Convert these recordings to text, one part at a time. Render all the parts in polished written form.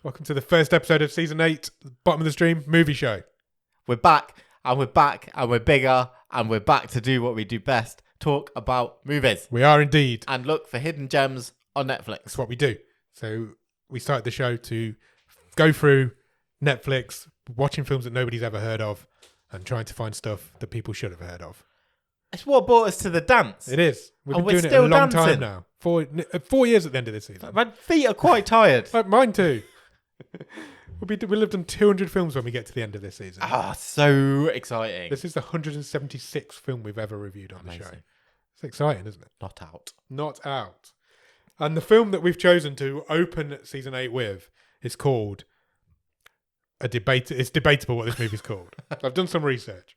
Welcome to the first episode of Season 8, Bottom of the Stream movie show. We're back, and we're back, and we're bigger, and we're back to do what we do best, talk about movies. We are indeed. And look for hidden gems on Netflix. That's what we do. So we started the show to go through Netflix, watching films that nobody's ever heard of, and trying to find stuff that people should have heard of. It's what brought us to the dance. It is. We've And been we're doing it a still long dancing. time now. 4 years at the end of this season. My feet are quite tired. Mine too. We'll have done 200 films when we get to the end of this season. So exciting. This is the 176th film we've ever reviewed on the show. Amazing. It's exciting, isn't it? Not out. Not out. And the film that we've chosen to open season 8 with is called It's debatable what this movie's called. I've done some research.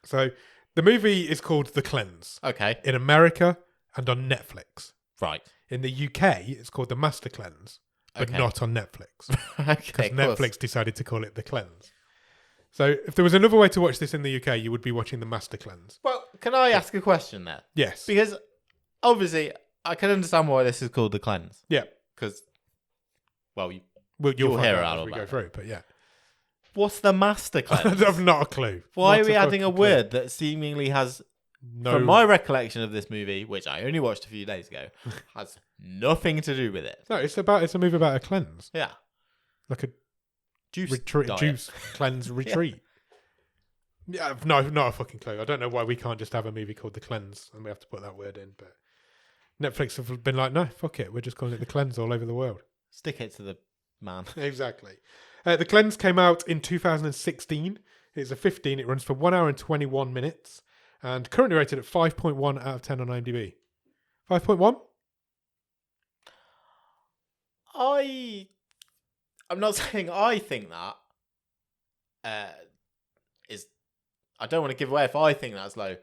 So the movie is called The Cleanse. Okay. In America and on Netflix. Right. In the UK, it's called The Master Cleanse, but not on Netflix. Okay. Because Netflix decided to call it The Cleanse. So if there was another way to watch this in the UK, you would be watching The Master Cleanse. Well, can I ask a question there? Yes. Because obviously, I can understand why this is called The Cleanse. Yeah. Because, well, you'll hear find it out out as we go about through, but yeah. What's the Master Cleanse? I've not a clue. Why Not are we adding a fucking clue. word that seemingly has, No. from my recollection of this movie, which I only watched a few days ago, has nothing to do with it? No, it's a movie about a cleanse. Yeah. Like a Juice diet. juice cleanse retreat. Yeah, no, not a fucking clue. I don't know why we can't just have a movie called The Cleanse and we have to put that word in, but Netflix have been like, no, fuck it. We're just calling it The Cleanse all over the world. Stick it to the man. Exactly. The Cleanse came out in 2016. It's a 15. It runs for 1 hour and 21 minutes and currently rated at 5.1 out of 10 on IMDb. 5.1? I'm not saying I think that is. I don't want to give away if I think that's low,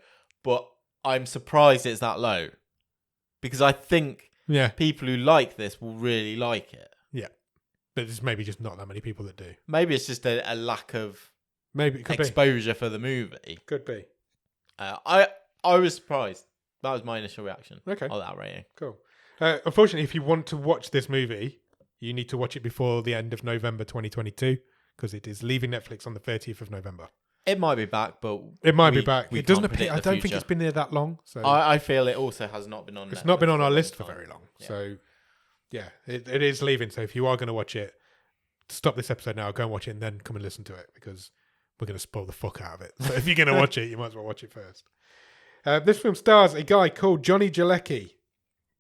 but I'm surprised it's that low because I think people who like this will really like it. Yeah. But there's maybe just not that many people that do. Maybe it's just a lack of Maybe it could exposure for the movie. Could be. I was surprised. That was my initial reaction. Okay. On that rating. Cool. Unfortunately, if you want to watch this movie, you need to watch it before the end of November 2022 because it is leaving Netflix on the 30th of November. It might be back, but it might be back. We It doesn't can't appear. I predict the don't think future. it's been there that long. So I feel it also has not been on. it's Netflix not been on our a list for long very long. Yeah. So yeah, it is leaving. So if you are going to watch it, stop this episode now, go and watch it, and then come and listen to it because we're going to spoil the fuck out of it. So if you're going to watch it, you might as well watch it first. This film stars a guy called Jonny Galecki.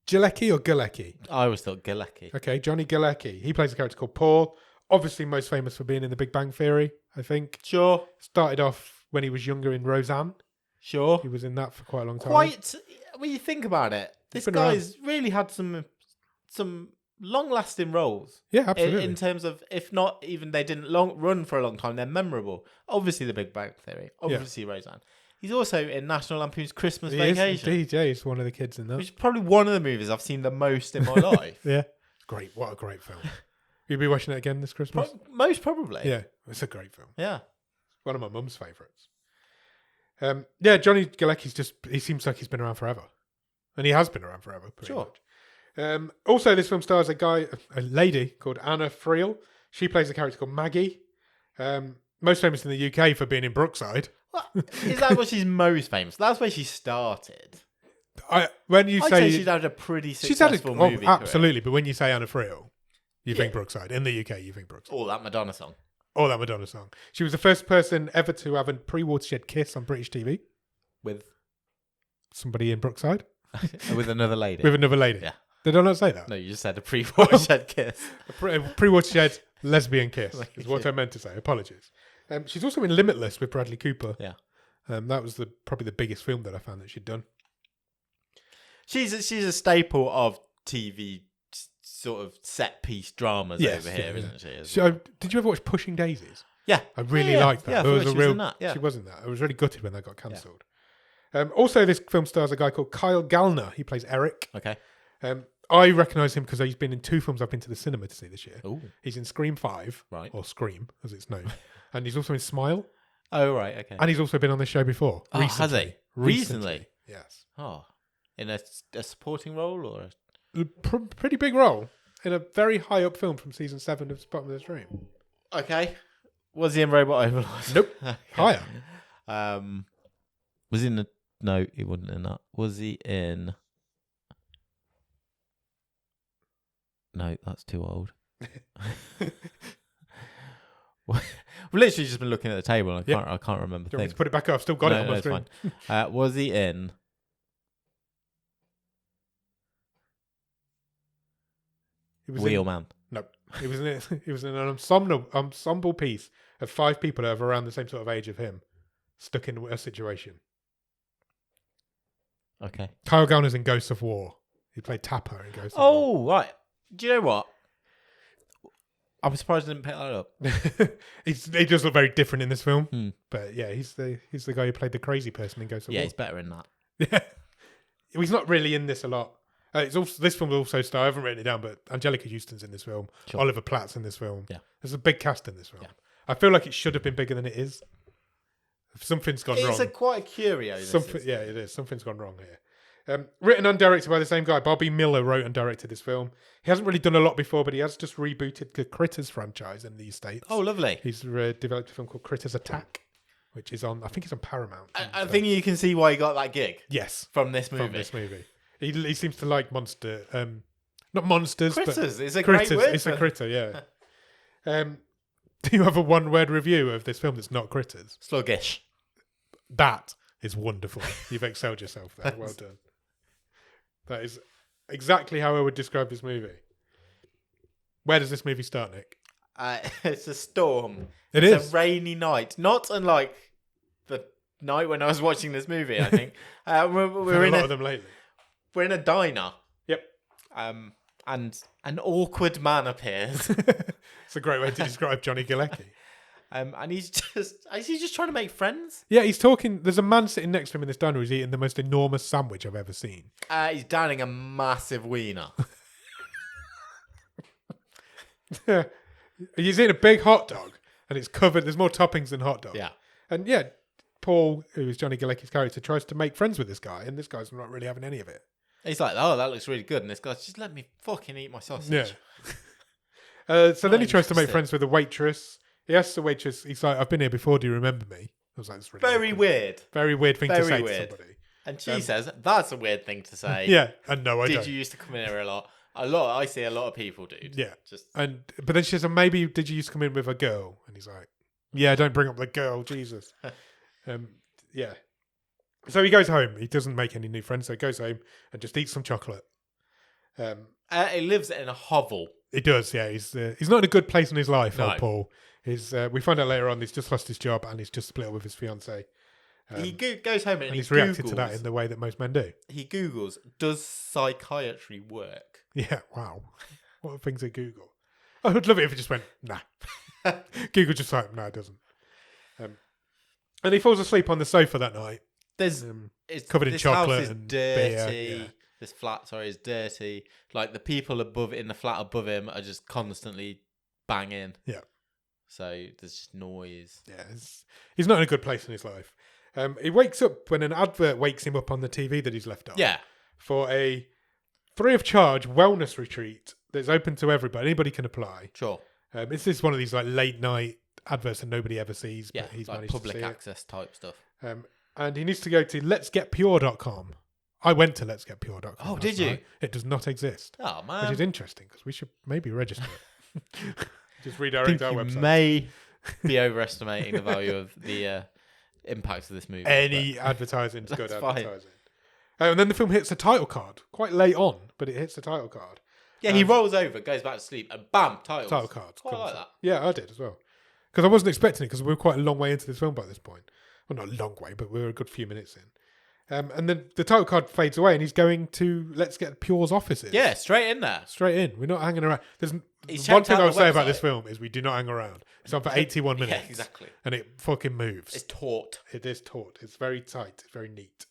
Galecki or Galecki? I always thought Galecki. Okay, Jonny Galecki. He plays a character called Paul. Obviously most famous for being in The Big Bang Theory, I think. Sure. Started off when he was younger in Roseanne. Sure. He was in that for quite a long time. When you think about it, this been guy's really had some long-lasting roles. Yeah, absolutely. In terms of, if not even they didn't run for a long time, they're memorable. Obviously, The Big Bang Theory. Obviously, Roseanne. He's also in National Lampoon's Christmas Vacation. Is indeed, yeah, he's one of the kids in that. Which is probably one of the movies I've seen the most in my life. Yeah. Great. What a great film. You'll be watching it again this Christmas? Most probably. Yeah, it's a great film. Yeah. One of my mum's favourites. Yeah, Jonny Galecki's he seems like he's been around forever. And he has been around forever, pretty much. Also, this film stars a lady called Anna Friel. She plays a character called Maggie. Most famous in the UK for being in Brookside. Is that what she's most famous? That's where she started. I'd say she's had a pretty successful movie career. Absolutely, but when you say Anna Friel, you think Brookside. In the UK, you think Brookside. Oh, that Madonna song. Oh, that Madonna song. She was the first person ever to have a pre-watershed kiss on British TV. With somebody in Brookside? With another lady. With another lady. Yeah. Did I not say that? No, you just said a pre-watershed kiss. A pre-watershed lesbian kiss is what I meant to say. Apologies. She's also in Limitless with Bradley Cooper. Yeah. That was probably the biggest film that I found that she'd done. She's a staple of TV sort of set piece dramas over here, isn't she? So, did you ever watch Pushing Daisies? Yeah. I really liked that. Yeah, There was a she real. was in that. Yeah. She was in that. I was really gutted when that got cancelled. Also, this film stars a guy called Kyle Gallner. He plays Eric. Okay. I recognise him because he's been in 2 films I've been to the cinema to see this year. Ooh. He's in Scream 5, right, or Scream as it's known, and he's also in Smile. Oh, right, okay. And he's also been on this show before. Oh, recently. has he? Recently? Yes. Oh, in a supporting role or? Pretty big role. in a very high up film from season 7 of Bottom of the Stream. Okay. Was he in Robot Overlord? Nope. Okay. Higher. Was he in the... No, he wasn't in that. Was he in... No, that's too old. We've literally just been looking at the table. And I can't remember Do you want me things. to put it back up? I've still got it on my screen. Fine. Was he in... Wheelman? No. He was in an ensemble piece of 5 people that are around the same sort of age of him, stuck in a situation. Okay. Kyle Gallner's in Ghosts of War. He played Tapper in Ghosts of War. Oh, right. Do you know what? I'm surprised I didn't pick that up. He does look very different in this film. But yeah, he's the guy who played the crazy person in Ghosts of War. Yeah, he's better in that. Yeah. He's not really in this a lot. This film will also star, I haven't written it down, but Angelica Huston's in this film. Sure. Oliver Platt's in this film. Yeah. There's a big cast in this film. Yeah. I feel like it should have been bigger than it is. Something's gone wrong. It's quite a curio. Yeah, it is. Something's gone wrong here. Written and directed by the same guy. Bobby Miller wrote and directed this film. He hasn't really done a lot before, but he has just rebooted the Critters franchise in the States. Oh, lovely. He's developed a film called Critters Attack, which is I think it's on Paramount. I think you can see why he got that gig. Yes. From this movie. He seems to like not monsters, critters. But it's a critters. Great word. It's a critter, yeah. Do you have a one-word review of this film that's not Critters? Sluggish. That is wonderful. You've excelled yourself there. Well done. That is exactly how I would describe this movie. Where does this movie start, Nick? It's a storm. It's a rainy night. Not unlike the night when I was watching this movie, I think. We're in a lot of them lately. We're in a diner. Yep. And an awkward man appears. It's a great way to describe Jonny Galecki. And is he just trying to make friends? Yeah, he's talking. There's a man sitting next to him in this diner who's eating the most enormous sandwich I've ever seen. He's downing a massive wiener. He's eating a big hot dog, and it's covered. There's more toppings than hot dog. Yeah. And yeah, Paul, who is Jonny Galecki's character, tries to make friends with this guy, and this guy's not really having any of it. He's like, oh, that looks really good. And this guy's, just let me fucking eat my sausage. Yeah. So then he tries to make friends with the waitress. He asks the waitress, he's like, I've been here before, do you remember me? I was like, that's really Very weird. Very weird thing to say to somebody. And she says, that's a weird thing to say. Yeah, and no, I don't. Did you used to come in here a lot? I see a lot of people, dude. Yeah. But then she says, maybe did you used to come in with a girl? And he's like, yeah, don't bring up the girl, Jesus. Yeah. So he goes home. He doesn't make any new friends, so he goes home and just eats some chocolate. He lives in a hovel. He does, yeah. He's not in a good place in his life, no. old Paul. We find out later on he's just lost his job and he's just split up with his fiancée. He goes home and he's Googles, reacted to that in the way that most men do. He Googles, does psychiatry work? Yeah, wow. What are things they Google? I would love it if it just went, nah. Google just like, no, it doesn't. And he falls asleep on the sofa that night. It's covered in chocolate house is and dirty. beer. Yeah. This flat, is dirty. Like the people in the flat above him are just constantly banging. Yeah. So there's just noise. Yeah, he's not in a good place in his life. He wakes up when an advert wakes him up on the TV that he's left on. Yeah. For a free of charge wellness retreat that's open to everybody. Anybody can apply. Sure. It's just one of these like late night adverts that nobody ever sees. Yeah, but he's like managed public to see access type stuff. And he needs to go to letsgetpure.com. I went to letsgetpure.com. Oh, did you? Night. It does not exist. Oh, man. Which is interesting because we should maybe register it. Just redirect our website. You may be overestimating the value of the impact of this movie. Any advertising is good fine. advertising. And then the film hits a title card. Quite late on, but it hits the title card. Yeah, he rolls over, goes back to sleep, and bam, title card. Quite like that. Yeah, I did as well. Because I wasn't expecting it because we were quite a long way into this film by this point. Well, not a long way, but we were a good few minutes in. And then the title card fades away and he's going to Let's Get Pure's offices. Yeah, straight in there. Straight in. We're not hanging around. There's one thing I would say about this film is we do not hang around. It's on for 81 minutes. Yeah, exactly. And it fucking moves. It's taut. It is taut. It's very tight. It's very neat.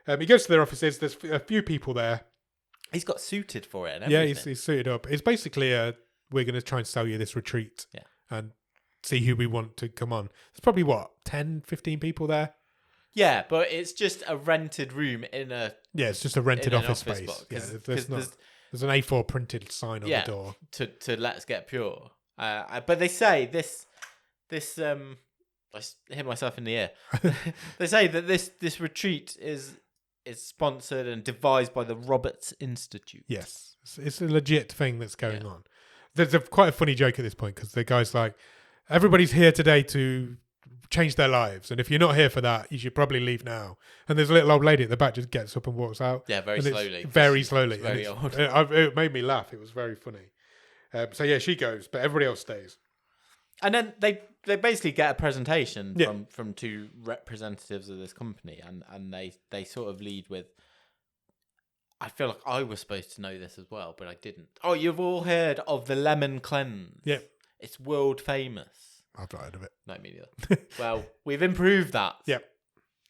He goes to their offices. There's a few people there. He's got suited for it and everything. Yeah, he's suited up. It's basically we're going to try and sell you this retreat. Yeah. And see who we want to come on. There's probably, 10, 15 people there? Yeah, but it's just a rented room in a... Yeah, it's just a rented office space. Because There's an A4 printed sign on the door. To let's get pure. But they say this. I hit myself in the ear. They say that this retreat is sponsored and devised by the Roberts Institute. Yes, it's a legit thing that's going on. There's quite a funny joke at this point because the guy's like, everybody's here today to change their lives, and if you're not here for that, you should probably leave now. And there's a little old lady at the back just gets up and walks out. Yeah, very slowly. Very slowly. It's very old. It made me laugh. It was very funny. So yeah, she goes, but everybody else stays. And then they basically get a presentation from two representatives of this company, and they sort of lead with, I feel like I was supposed to know this as well, but I didn't. Oh, you've all heard of the lemon cleanse. Yeah. It's world famous. I've not heard of it. No, me neither. Well, we've improved that. Yeah.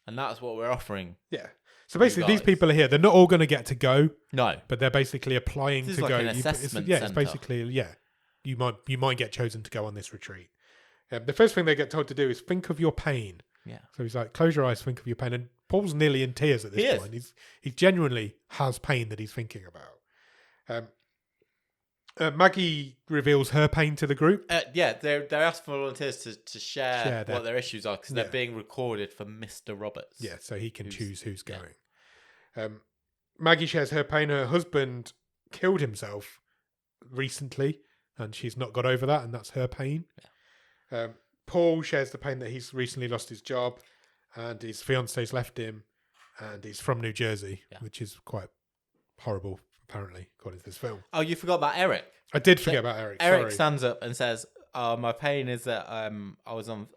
And that's what we're offering. Yeah. So basically, these people are here. They're not all going to get to go. No. But they're basically applying this to is go. Like an assessment it's basically, you might get chosen to go on this retreat. The first thing they get told to do is think of your pain. Yeah. So he's like, close your eyes, think of your pain. And Paul's nearly in tears at this point. He genuinely has pain that he's thinking about. Maggie reveals her pain to the group. They're asking for volunteers to share what their issues are because they're being recorded for Mr. Roberts. Yeah, so he can choose who's going. Maggie shares her pain. Her husband killed himself recently, and she's not got over that, and that's her pain. Yeah. Paul shares the pain that he's recently lost his job, and his fiance's left him, and he's from New Jersey, which is quite horrible, apparently, according to this film. Oh, you forgot about Eric. I did forget about Eric. Eric stands up and says, my pain is that I was on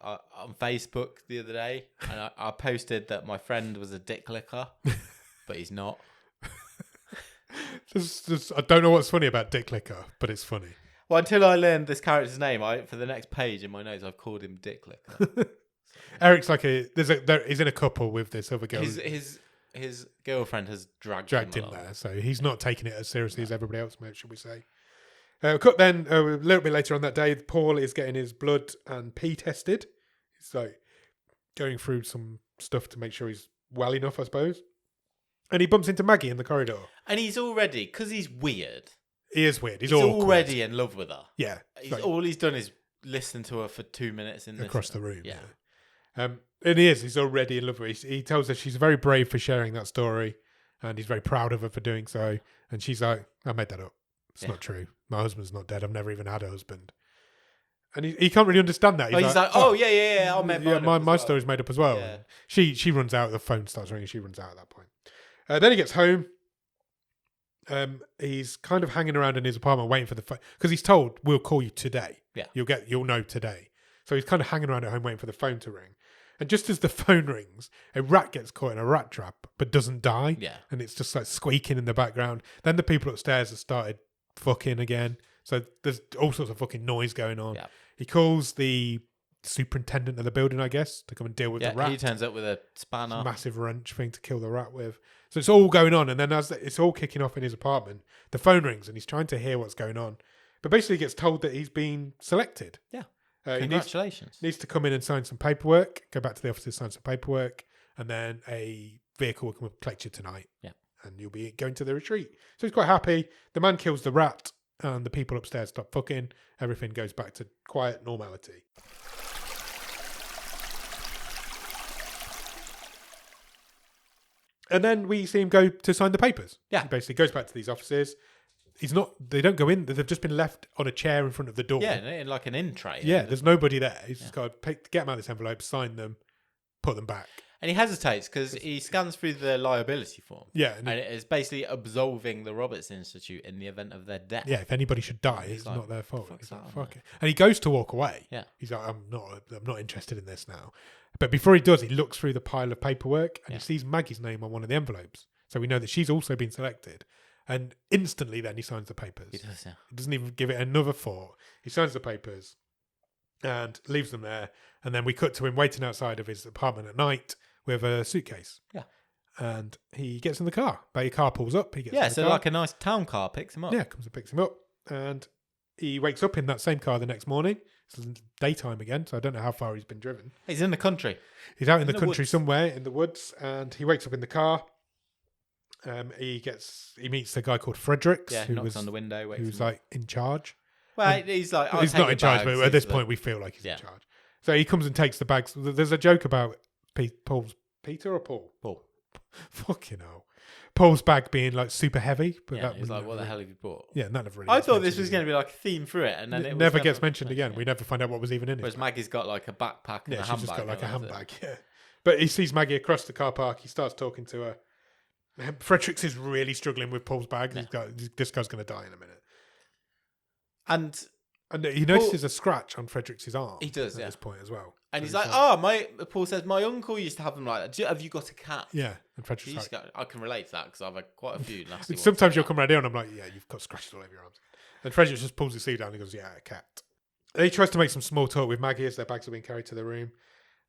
Facebook the other day, and I posted that my friend was a dick licker, but he's not. I don't know what's funny about dick licker, but it's funny. Well, until I learned this character's name, for the next page in my notes, I've called him Dick Licker. Eric's like he's in a couple with this other girl. His girlfriend has dragged him there, so he's not taking it as seriously as everybody else, should we say? Cut then a little bit later on that day, Paul is getting his blood and pee tested. He's like going through some stuff to make sure he's well enough, I suppose. And he bumps into Maggie in the corridor. And he's already, because he's weird. He is weird. He's already in love with her. Yeah. All he's done is listen to her for 2 minutes across the room. Yeah. And he's already in love with her. He tells her she's very brave for sharing that story, and he's very proud of her for doing so. And she's like, I made that up. It's not true. My husband's not dead. I've never even had a husband. And he can't really understand that. He's like, yeah, I made my story's made up as well. Yeah. She runs out. The phone starts ringing. She runs out at that point. Then he gets home. He's kind of hanging around in his apartment waiting for the phone because he's told we'll call you today. Yeah, you'll know today. So he's kind of hanging around at home waiting for the phone to ring. And just as the phone rings, a rat gets caught in a rat trap but doesn't die. Yeah, and it's just like squeaking in the background. Then the people upstairs have started fucking again. So there's all sorts of fucking noise going on. Yeah. He calls the superintendent of the building, I guess, to come and deal with the rat. He turns up with a spanner. It's a massive wrench thing to kill the rat with. So it's all going on, and then as it's all kicking off in his apartment, the phone rings, and he's trying to hear what's going on. But basically he gets told that he's been selected. Yeah. Congratulations. He needs to come in and sign some paperwork, go back to the office to sign some paperwork, and then a vehicle will come and collect you tonight. Yeah. And you'll be going to the retreat. So he's quite happy. The man kills the rat, and the people upstairs stop fucking. Everything goes back to quiet normality. And then we see him go to sign the papers. Yeah. He basically goes back to these offices. They don't go in. They've just been left on a chair in front of the door. Yeah, in like an in tray. Yeah, there's nobody there. He's just got to get them out of this envelope, sign them, put them back. And he hesitates because he scans through the liability form. Yeah. And it is basically absolving the Roberts Institute in the event of their death. Yeah, if anybody should die, it's not their fault. He's like, fuck it. And he goes to walk away. Yeah. He's like, I'm not interested in this now. But before he does, he looks through the pile of paperwork and he sees Maggie's name on one of the envelopes. So we know that she's also been selected. And instantly then he signs the papers. He does, yeah. He doesn't even give it another thought. He signs the papers and leaves them there. And then we cut to him waiting outside of his apartment at night with a suitcase. Yeah. And he gets in the car. But your car pulls up. He gets in the car. Like a nice town car picks him up. Yeah, comes and picks him up. And he wakes up in that same car the next morning. It's daytime again, so I don't know how far he's been driven. He's in the country. He's out in the country somewhere in the woods, and he wakes up in the car. He meets a guy called Fredericks, Yeah, knocks on the window. Who's like in charge. Well, he's like, he's not in charge, but at this point we feel like he's in charge. So he comes and takes the bags. There's a joke about Peter or Paul? Paul. Fucking hell. Paul's bag being like super heavy, but he's like, what the hell have you bought? Yeah, none of really. I thought this was going to be like a theme through it, and then it never gets mentioned again. We never find out what was even in it. Whereas Maggie's got like a backpack and a handbag. Yeah, she's just got like a handbag. Yeah, but he sees Maggie across the car park. He starts talking to her. Fredericks is really struggling with Paul's bag. Yeah. This guy's going to die in a minute. And he notices a scratch on Fredericks' arm. He does, at this point as well. And so he's like, Paul says, my uncle used to have them like that. Have you got a cat? Yeah. And Fredericks I can relate to that because I've had quite a few. Sometimes you'll come around here and I'm like, yeah, you've got scratches all over your arms. And Fredericks just pulls his sleeve down and goes, yeah, a cat. And he tries to make some small talk with Maggie as their bags are being carried to the room.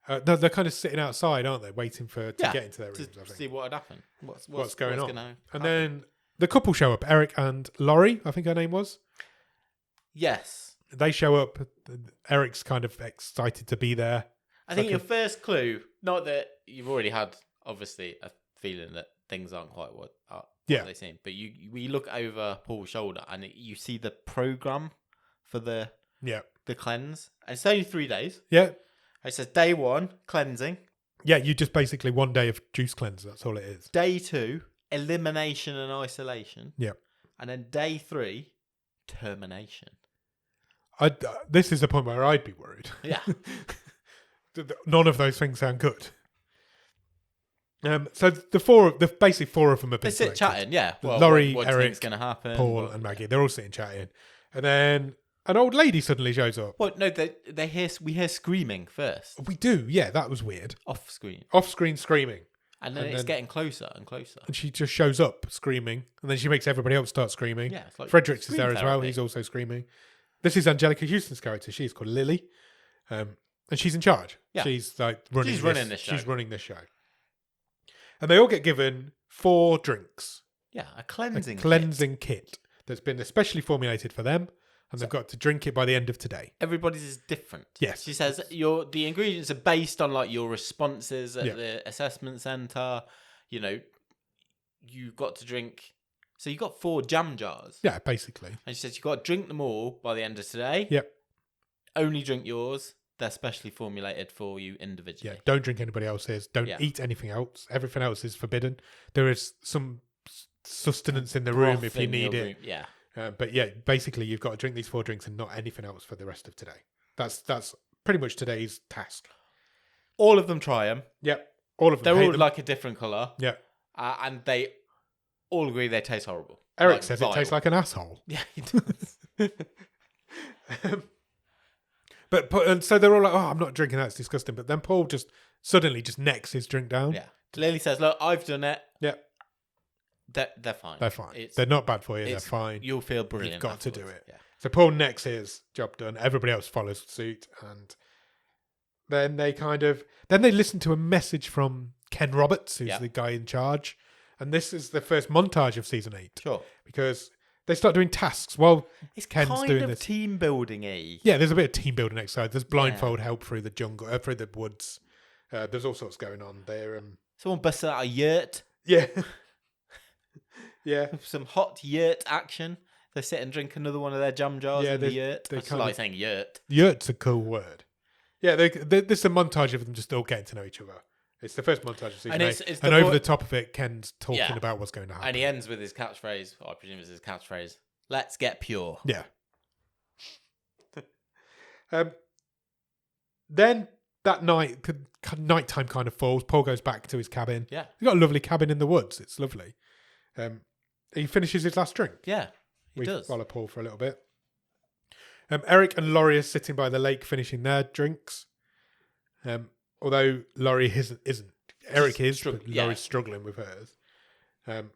They're kind of sitting outside, aren't they? Waiting to get into their rooms, I think. See what had happened. What's going on. And then the couple show up, Eric and Laurie, I think her name was. Yes. They show up. Eric's kind of excited to be there. I think your first clue, not that you've already had, obviously, a feeling that things aren't quite what they seem, but we look over Paul's shoulder and you see the program for the cleanse. And it's only 3 days. Yeah. It says day 1, cleansing. Yeah, you just basically 1 day of juice cleanse. That's all it is. Day 2, elimination and isolation. Yeah. And then day 3, termination. This is the point where I'd be worried. Yeah. None of those things sound good. So basically four of them have been They sit chatting, yeah. Well, Laurie, what Eric, going to happen? Paul, and Maggie. They're all sitting chatting, and then an old lady suddenly shows up. Well, no, we hear screaming first. We do, yeah. That was weird. Off screen screaming, and then it's getting closer and closer. And she just shows up screaming, and then she makes everybody else start screaming. Yeah, it's like Fredericks is there as well. He's also screaming. This is Angelica Huston's character. She's called Lily, and she's in charge. Yeah. She's like running this show. She's running this show. And they all get given 4 drinks. Yeah, a cleansing kit that's been especially formulated for them, and they've got to drink it by the end of today. Everybody's is different. Yes. She says the ingredients are based on like your responses at the assessment centre. You know, you've got to drink. So you got 4 jam jars. Yeah, basically. And she says you've got to drink them all by the end of today. Yep. Only drink yours. They're specially formulated for you individually. Yeah, don't drink anybody else's. Don't eat anything else. Everything else is forbidden. There is some sustenance in the room if you need it. Yeah. But yeah, basically you've got to drink these 4 drinks and not anything else for the rest of today. That's pretty much today's task. All of them try them. Yep. All of them. They're all like a different colour. Yeah. And they all agree they taste horrible. Eric says it tastes like an asshole. Yeah, he does. But so they're all like, oh, I'm not drinking that, it's disgusting. But then Paul just suddenly necks his drink down. Yeah. Lily says, look, I've done it. Yeah. They're fine. They're fine. They're not bad for you. They're fine. You'll feel brilliant. You've got to do it. Yeah. So Paul necks his, job done. Everybody else follows suit. And then they listen to a message from Ken Roberts, who's the guy in charge. And this is the first montage of season 8. Sure. Because they start doing tasks while it's Ken's kind doing of this. Team building-y. Yeah, there's a bit of team building exercise. There's blindfold help through the jungle, through the woods. There's all sorts going on there. Someone busts out a yurt. Yeah. Yeah. Some hot yurt action. They sit and drink another one of their jam jars in the yurt. I just like saying yurt. Yurt's a cool word. Yeah, this is a montage of them just all getting to know each other. It's the first montage of season 8. And over the top of it, Ken's talking about what's going to happen. And he ends with his catchphrase, I presume it's his catchphrase, let's get pure. Yeah. Then that nighttime kind of falls. Paul goes back to his cabin. Yeah. He's got a lovely cabin in the woods. It's lovely. He finishes his last drink. Yeah, he does. We follow Paul for a little bit. Eric and Laurie are sitting by the lake finishing their drinks. Although Laurie isn't. Eric is, but Laurie's struggling with hers. And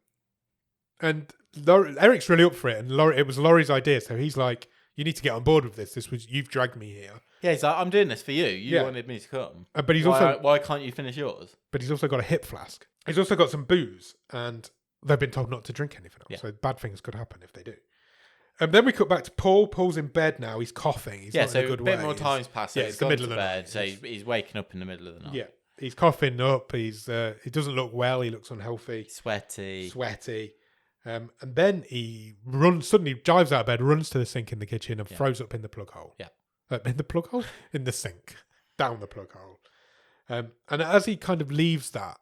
Eric's really up for it, and it was Laurie's idea, so he's like, you need to get on board with this. You've dragged me here. Yeah, he's like, I'm doing this for you. You wanted me to come. But he's why can't you finish yours? But he's also got a hip flask. He's also got some booze, and they've been told not to drink anything else. Yeah. So bad things could happen if they do. Then we cut back to Paul. Paul's in bed now. He's coughing. He's not in a good way. More time's passed. Yeah, it's the middle of the bed, night. So he's waking up in the middle of the night. Yeah. He's coughing up. He doesn't look well. He looks unhealthy. Sweaty. And then he suddenly dives out of bed, runs to the sink in the kitchen and throws up in the plug hole. Yeah. In the plug hole? In the sink. Down the plug hole. And as he kind of leaves that,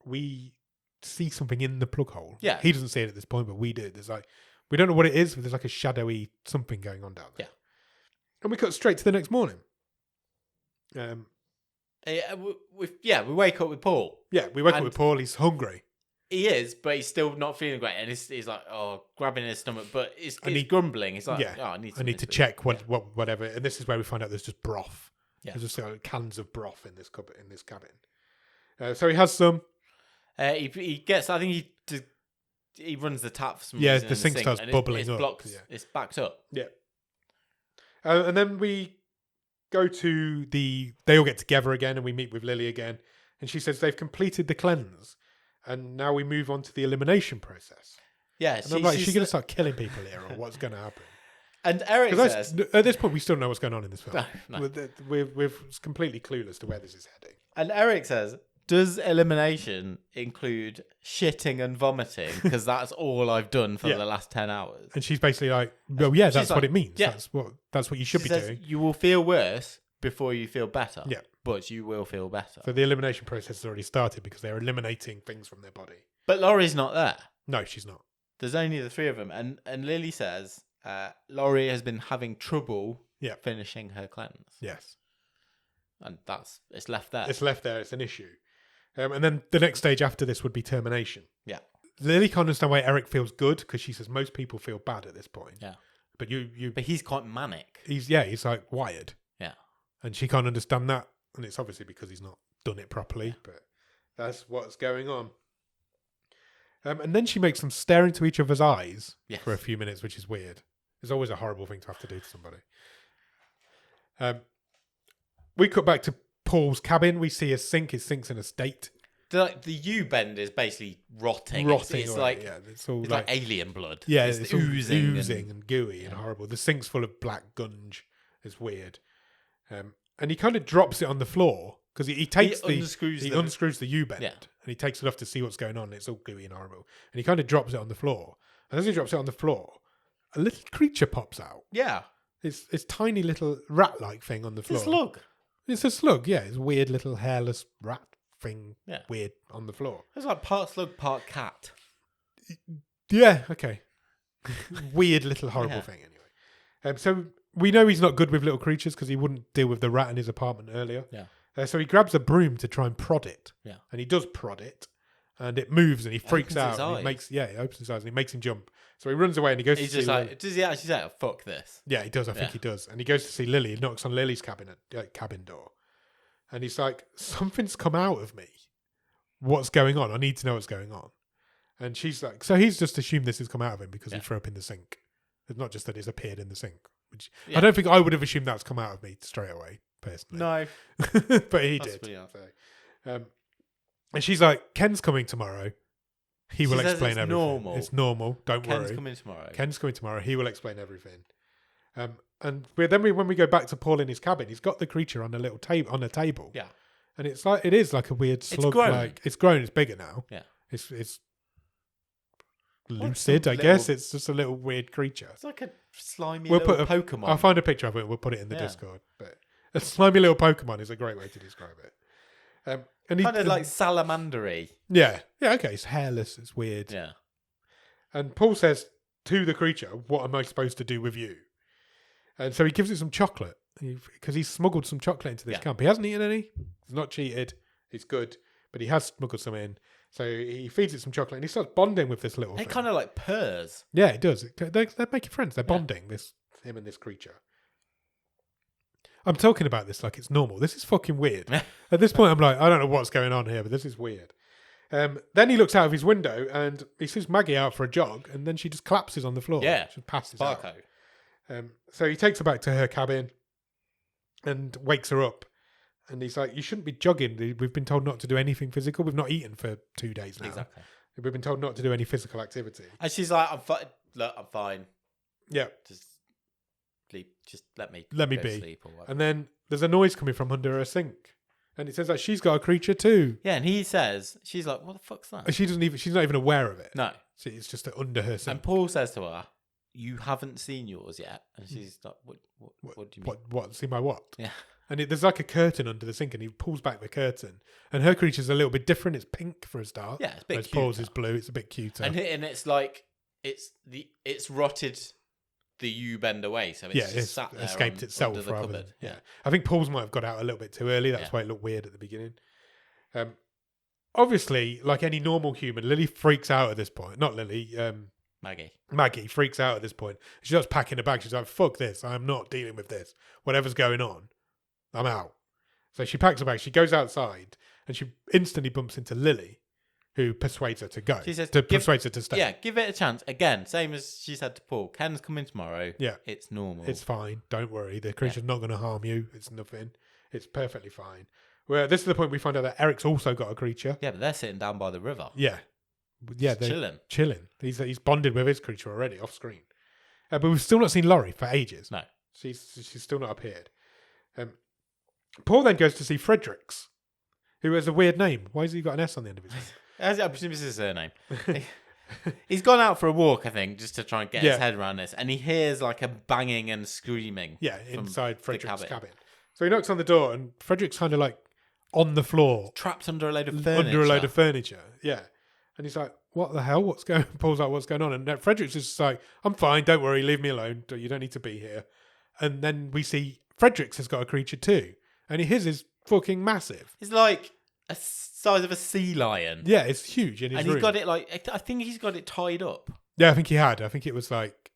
we see something in the plug hole. Yeah. He doesn't see it at this point, but we do. We don't know what it is, but there's like a shadowy something going on down there. Yeah. And we cut straight to the next morning. We wake up with Paul. Yeah, we wake up with Paul. He's hungry. He is, but he's still not feeling great. And he's like, grabbing his stomach, but he's grumbling. He's like, I need to check whatever. And this is where we find out there's just broth. Yeah. There's just cans of broth in this cabin. So he has some. He gets. I think he runs the tap for some reason. Yeah, the sink starts bubbling up. Blocked, It's backed up. Yeah. And then we go to they all get together again and we meet with Lily again. And she says they've completed the cleanse. And now we move on to the elimination process. Yeah. And I'm like, is she going to start killing people here or what's going to happen? And Eric says... At this point, we still don't know what's going on in this film. No. We're completely clueless to where this is heading. And Eric says, does elimination include shitting and vomiting? Because that's all I've done for the last 10 hours. And she's basically like, well, yeah, that's what it means. Yeah. That's what you should be doing. You will feel worse before you feel better. Yeah. But you will feel better. So the elimination process has already started because they're eliminating things from their body. But Laurie's not there. No, she's not. There's only the three of them. And Lily says Laurie has been having trouble finishing her cleanse. Yes. And it's left there. It's left there. It's an issue. And then the next stage after this would be termination. Yeah. Lily can't understand why Eric feels good because she says most people feel bad at this point. Yeah. But But he's quite manic. He's like wired. Yeah. And she can't understand that. And it's obviously because he's not done it properly, but that's what's going on. And then she makes them stare into each other's eyes for a few minutes, which is weird. It's always a horrible thing to have to do to somebody. We cut back to Paul's cabin. We see his sink. His sink's in a state. The U-bend is basically rotting. It's like it's all like alien blood. Yeah, it's oozing and gooey and horrible. The sink's full of black gunge. It's weird. And he kind of drops it on the floor because he unscrews the U-bend and he takes it off to see what's going on. It's all gooey and horrible. And he kind of drops it on the floor. And as he drops it on the floor, a little creature pops out. Yeah. It's tiny little rat-like thing on the floor. It's a slug. It's a slug, yeah. It's a weird little hairless rat thing, weird on the floor. It's like part slug, part cat. Yeah, okay. Weird little horrible thing anyway. So we know he's not good with little creatures because he wouldn't deal with the rat in his apartment earlier. Yeah. So he grabs a broom to try and prod it. Yeah. And he does prod it. And it moves and he freaks out. And he opens his eyes and he makes him jump. So he runs away and he goes to see Lily. Does he actually say, fuck this? Yeah, he does. I think he does. And he goes to see Lily. He knocks on Lily's cabin door. And he's like, something's come out of me. What's going on? I need to know what's going on. And she's like, so he's just assumed this has come out of him because he threw up in the sink. It's not just that it's appeared in the sink. Which I don't think I would have assumed that's come out of me straight away, personally. No. But he did. So, and she's like, Ken's coming tomorrow. He will explain everything. Normal. It's normal. Don't worry. Ken's coming tomorrow. He will explain everything. And when we go back to Paul in his cabin, he's got the creature on a little table. Yeah. And it is like a weird slug. It's grown. It's bigger now. Yeah. It's lucid, I guess. It's just a little weird creature. It's like a slimy little Pokemon. I'll find a picture of it. We'll put it in the Discord. But a slimy little Pokemon is a great way to describe it. And kind of like salamandery. Yeah. Yeah, okay. It's hairless. It's weird. Yeah. And Paul says to the creature, what am I supposed to do with you? And so he gives it some chocolate because he's smuggled some chocolate into this camp. He hasn't eaten any. He's not cheated. He's good. But he has smuggled some in. So he feeds it some chocolate and he starts bonding with this little thing. It kind of like purrs. Yeah, it does. They're making friends. They're bonding, him and this creature. I'm talking about this like it's normal. This is fucking weird. At this point, I'm like, I don't know what's going on here, but this is weird. Then he looks out of his window and he sees Maggie out for a jog and then she just collapses on the floor. Yeah. She passes out. So he takes her back to her cabin and wakes her up. And he's like, you shouldn't be jogging. We've been told not to do anything physical. We've not eaten for 2 days now. Exactly. We've been told not to do any physical activity. And she's like, I'm fine. Yeah. Just let me be. Sleep or whatever. And then there's a noise coming from under her sink. And it says that she's got a creature too. Yeah, and he says, she's like, what the fuck's that? She's not even aware of it. No. So it's just under her sink. And Paul says to her, you haven't seen yours yet. And she's like, what do you mean? What? See my what? Yeah. And there's like a curtain under the sink, and he pulls back the curtain. And her creature's a little bit different. It's pink for a start. Yeah, it's a bit cuter. Paul's is blue. It's a bit cuter. And it's like, it's rotted the U-bend away. So it's sat there escaped itself under the rather cupboard. than, I think Paul's might have got out a little bit too early. That's why it looked weird at the beginning. Obviously, like any normal human, Lily freaks out at this point. Not Lily, Maggie freaks out at this point. She starts packing her bag. She's like, fuck this. I'm not dealing with this. Whatever's going on, I'm out. So she packs her bag. She goes outside and she instantly bumps into Lily, who persuades her to go. She says, persuades her to stay. Yeah, give it a chance. Again, same as she said to Paul. Ken's coming tomorrow. Yeah. It's normal. It's fine. Don't worry. The creature's not going to harm you. It's nothing. It's perfectly fine. Well, this is the point we find out that Eric's also got a creature. Yeah, but they're sitting down by the river. Yeah. Yeah, they're chilling. He's bonded with his creature already off screen. But we've still not seen Laurie for ages. No. She's still not appeared. Paul then goes to see Fredericks, who has a weird name. Why has he got an S on the end of his name? I presume this is his surname. He's gone out for a walk, I think, just to try and get his head around this. And he hears like a banging and screaming. Yeah, inside Fredericks' cabin. So he knocks on the door and Fredericks kind of like on the floor. Trapped under a load of furniture. Yeah. And he's like, what the hell? Paul's like, what's going on? And Fredericks is just like, I'm fine. Don't worry. Leave me alone. You don't need to be here. And then we see Fredericks has got a creature too. And his is fucking massive. It's like a size of a sea lion. Yeah, it's huge in his room. And he's got it like, I think he's got it tied up. Yeah, I think he had. I think it was like,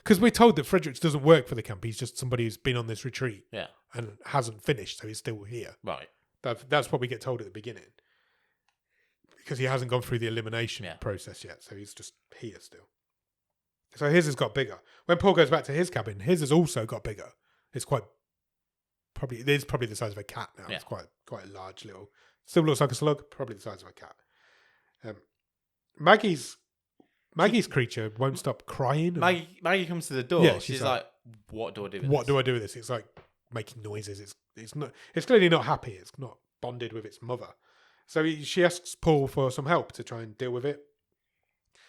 because we're told that Fredericks doesn't work for the camp. He's just somebody who's been on this retreat. Yeah. And hasn't finished, so he's still here. Right. That's what we get told at the beginning. Because he hasn't gone through the elimination process yet, so he's just here still. So his has got bigger. When Paul goes back to his cabin, his has also got bigger. It's probably the size of a cat now. Yeah. It's quite a large little. Still looks like a slug. Probably the size of a cat. Maggie's creature won't stop crying. Maggie comes to the door. Yeah, she's like, "What do I do with this? What do I do with this?" It's like making noises. It's clearly not happy. It's not bonded with its mother. So she asks Paul for some help to try and deal with it.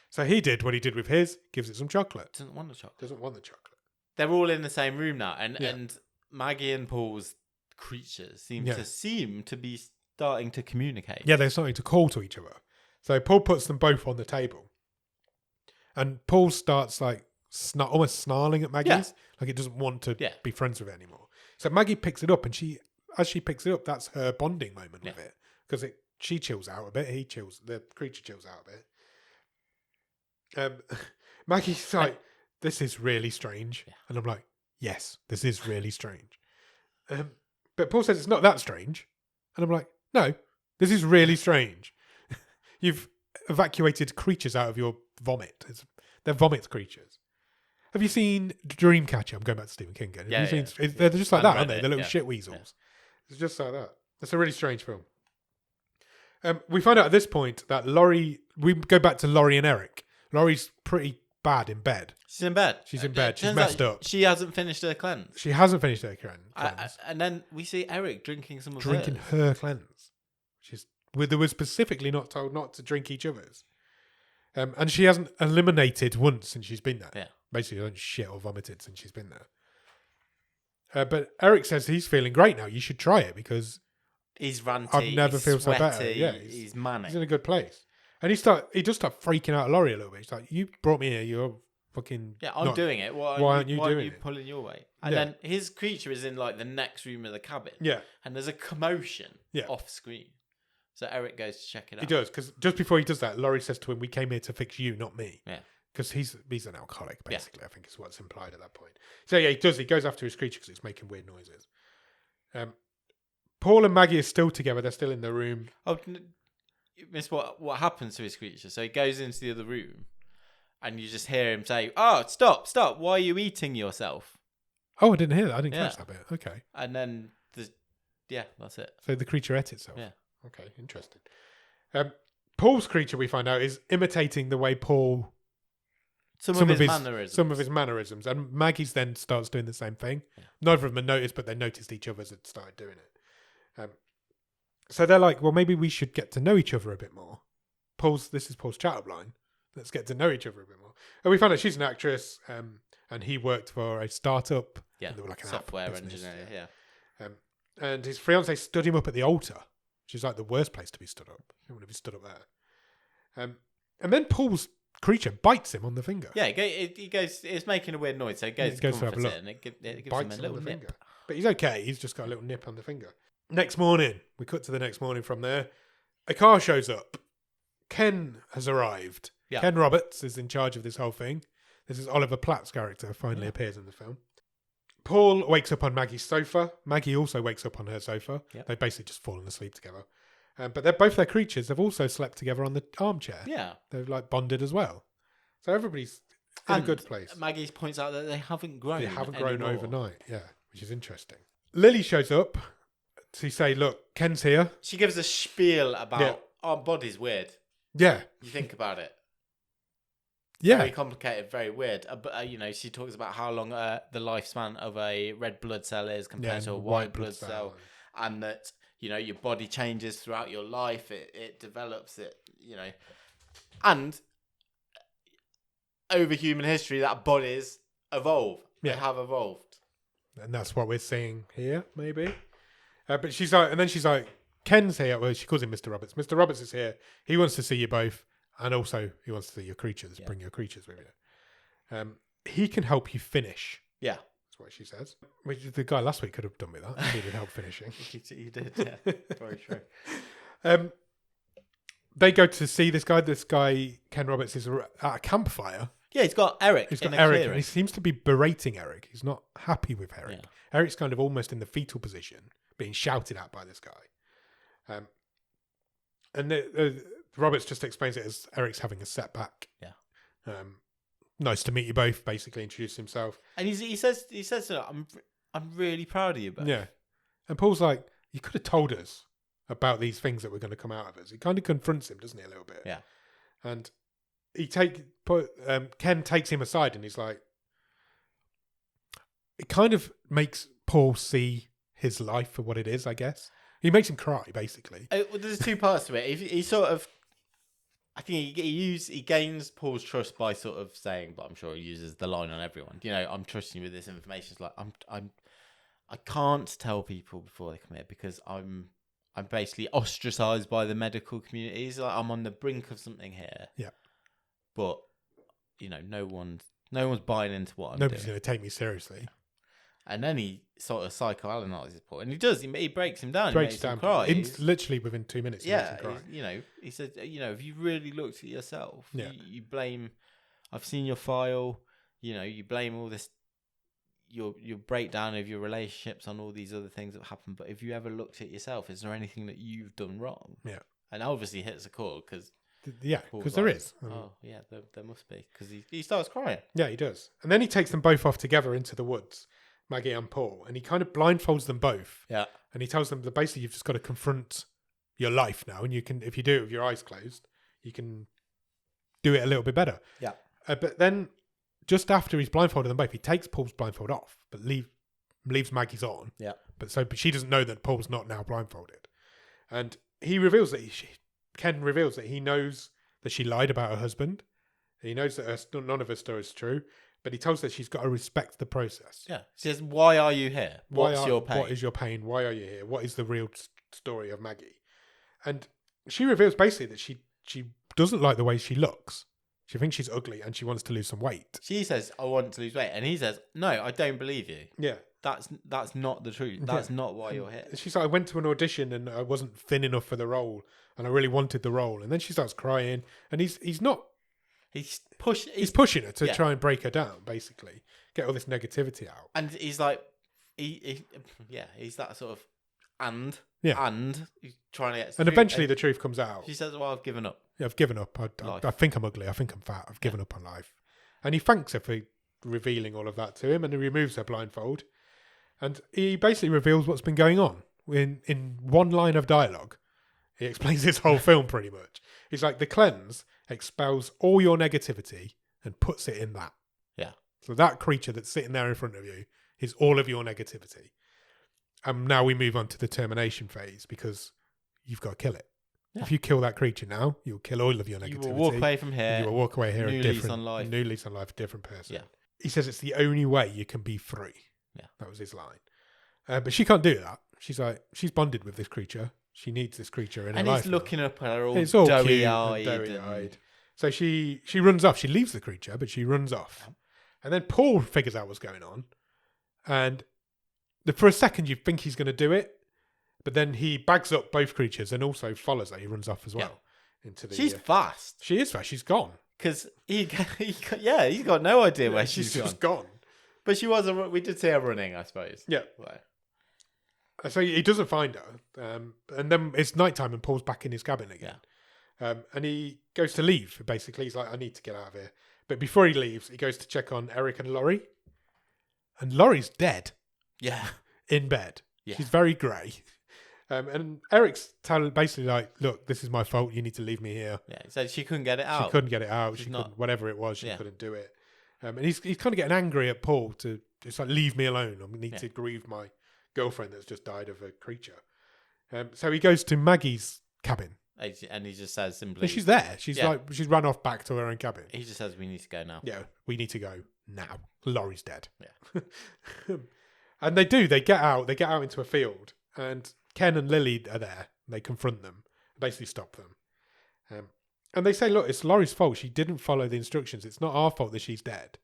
So he did what he did with his, gives it some chocolate. Doesn't want the chocolate. They're all in the same room now, and Maggie and Paul's creatures seem to be starting to communicate. Yeah, they're starting to call to each other. So Paul puts them both on the table. And Paul starts like almost snarling at Maggie's, like it doesn't want to be friends with it anymore. So Maggie picks it up, and as she picks it up, that's her bonding moment with it. Because she chills out a bit, the creature chills out a bit. Maggie's like, this is really strange. Yeah. And I'm like, yes, this is really strange. But Paul says it's not that strange. And I'm like, no, this is really strange. You've evacuated creatures out of your vomit. They're vomit creatures. Have you seen Dreamcatcher? I'm going back to Stephen King again. They're just like that, aren't they? They're little shit weasels. Yeah. It's just like that. It's a really strange film. We find out at this point that we go back to Laurie and Eric. Laurie's pretty bad in bed. She's in bed. She's messed up. She hasn't finished her cleanse. And then we see Eric drinking some of her cleanse. They were specifically not told not to drink each other's. And she hasn't eliminated once since she's been there. Yeah. Basically, hasn't shit or vomited since she's been there. But Eric says he's feeling great now. You should try it because he's ranty. I've never felt so better. Yeah, he's manic. He's in a good place. And he does start freaking out at Laurie a little bit. He's like, "You brought me here. You're fucking I'm doing it. Why aren't you doing it? Pulling your way?" And then his creature is in like the next room of the cabin. Yeah. And there's a commotion off screen. So Eric goes to check it out. He does, because just before he does that, Laurie says to him, "We came here to fix you, not me." Yeah. Because he's an alcoholic, basically. I think is what's implied at that point. So he does. He goes after his creature because it's making weird noises. Paul and Maggie are still together. They're still in the room. Oh, you missed what happens to his creature. So he goes into the other room, and you just hear him say, "Oh, stop! Why are you eating yourself?" Oh, I didn't hear that. I didn't catch that bit. Okay. And then that's it. So the creature ate itself. Yeah. Okay, interesting. Paul's creature, we find out, is imitating the way Paul... Some of his mannerisms. And Maggie's then starts doing the same thing. Yeah. Neither of them had noticed, but they noticed each other's had started doing it. So they're like, well, maybe we should get to know each other a bit more. This is Paul's chat-up line. Let's get to know each other a bit more. And we found out she's an actress, and he worked for a startup. Yeah, and they were like an software app business, engineer. Yeah. And his fiance stood him up at the altar, which is like the worst place to be stood up. You don't want to be stood up there. And then Paul's creature bites him on the finger. Yeah, he goes. It's making a weird noise, so it goes to comfort it, and it gives him a little nip. Finger. But he's okay. He's just got a little nip on the finger. Next morning, we cut to the next morning from there. A car shows up. Ken has arrived. Yeah. Ken Roberts is in charge of this whole thing. This is Oliver Platt's character, finally appears in the film. Paul wakes up on Maggie's sofa. Maggie also wakes up on her sofa. Yep. They've basically just fallen asleep together. But both their creatures have also slept together on the armchair. Yeah. They've like bonded as well. So everybody's in a good place. Maggie points out that they haven't grown. They haven't grown overnight, which is interesting. Lily shows up to say, look, Ken's here. She gives a spiel about our body's weird. Yeah. You think about it. Yeah. Very complicated, very weird. But, she talks about how long the lifespan of a red blood cell is compared to a white blood cell. And that, your body changes throughout your life. It develops, And over human history, that bodies evolve. Yeah. They have evolved. And that's what we're seeing here, maybe. But she's like, Ken's here. Well, she calls him Mr. Roberts. Mr. Roberts is here. He wants to see you both. And also, he wants to see your creatures. Yeah. Bring your creatures with you. He can help you finish. Yeah. That's what she says. Which the guy last week could have done with that. He needed help finishing. He did, yeah. Very true. They go to see this guy. This guy, Ken Roberts, is at a campfire. Yeah, he's got Eric. He's got Eric, and he seems to be berating Eric. He's not happy with Eric. Yeah. Eric's kind of almost in the fetal position, being shouted at by this guy. And Roberts just explains it as Eric's having a setback. Yeah. Nice to meet you both. Basically, introduce himself. And he says, I'm really proud of you both. Yeah. And Paul's like, you could have told us about these things that were going to come out of us. He kind of confronts him, doesn't he, a little bit? Yeah. And Ken takes him aside, and he's like, it kind of makes Paul see his life for what it is, I guess. He makes him cry, basically. Well, there's two parts to it. He sort of, I think he gains Paul's trust by sort of saying, but I'm sure he uses the line on everyone. I'm trusting you with this information. It's like I can't tell people before they come here because I'm basically ostracized by the medical community. It's like I'm on the brink of something here. Yeah. But no one's buying into what I'm Nobody's doing. going to take me seriously. And then he sort of psychoanalyzes Paul, and he does. He breaks him down. Breaks him down. Cry. Literally within 2 minutes. He makes him cry. He said, if you really looked at yourself, yeah. you blame. I've seen your file. You blame all this. Your breakdown of your relationships on all these other things that happened. But if you ever looked at yourself, is there anything that you've done wrong? Yeah. And obviously hits a chord because. Yeah, because there is. Yeah, there must be. Because he starts crying. Yeah, he does. And then he takes them both off together into the woods, Maggie and Paul, and he kind of blindfolds them both. Yeah. And he tells them that basically you've just got to confront your life now, and you can, if you do it with your eyes closed, you can do it a little bit better. Yeah. But then, just after he's blindfolded them both, he takes Paul's blindfold off, but leaves Maggie's on. Yeah. But she doesn't know that Paul's not now blindfolded, and he reveals that Ken reveals that he knows that she lied about her husband. He knows that none of her story is true, but he tells her she's got to respect the process. Yeah. She says, why are you here? What's your pain? What is your pain? Why are you here? What is the real story of Maggie? And she reveals basically that she doesn't like the way she looks. She thinks she's ugly and she wants to lose some weight. She says, I want to lose weight. And he says, no, I don't believe you. Yeah. That's not the truth. That's not why you're here. She's like, I went to an audition and I wasn't thin enough for the role and I really wanted the role. And then she starts crying and he's not. He's pushing her to try and break her down, basically. Get all this negativity out. And he's like, he's that sort of, and he's trying to get. And eventually the truth comes out. She says, well, I've given up. Yeah, I've given up. I think I'm ugly. I think I'm fat. I've given up on life. And he thanks her for revealing all of that to him, and he removes her blindfold. And he basically reveals what's been going on. In one line of dialogue, he explains this whole film pretty much. He's like, the cleanse expels all your negativity and puts it in that. Yeah. So that creature that's sitting there in front of you is all of your negativity. And now we move on to the termination phase because you've got to kill it. Yeah. If you kill that creature now, you'll kill all of your negativity. You will walk away from here. You will walk away here New lease on life. New lease on life, a different person. Yeah. He says it's the only way you can be free. Yeah. That was his line. But she can't do that. She's like, she's bonded with this creature. She needs this creature in her life. And he's looking up at her all it's all doughy-eyed. So she runs off. She leaves the creature, but she runs off. Yeah. And then Paul figures out what's going on. And for a second, you think he's going to do it. But then he bags up both creatures and also follows her. He runs off as well. Into the. She's fast. She is fast. She's gone. Because he's got no idea where she's just gone. But she was. We did see her running, I suppose. Yeah. So he doesn't find her, and then it's nighttime, and Paul's back in his cabin again. Yeah. And he goes to leave. Basically, he's like, "I need to get out of here." But before he leaves, he goes to check on Eric and Laurie, and Laurie's dead. Yeah. In bed. Yeah. She's very grey. And Eric's basically like, "Look, this is my fault. You need to leave me here." Yeah. He said she couldn't get it out. She couldn't get it out. She couldn't. Whatever it was, she couldn't do it. And he's kind of getting angry at Paul to just like, leave me alone. I need to grieve my girlfriend that's just died of a creature. So he goes to Maggie's cabin. And he just says simply... And she's there. She's she's run off back to her own cabin. He just says, we need to go now. Yeah, we need to go now. Laurie's dead. Yeah. And they do. They get out. They get out into a field. And Ken and Lily are there. They confront them. Basically stop them. And they say, look, it's Laurie's fault. She didn't follow the instructions. It's not our fault that she's dead.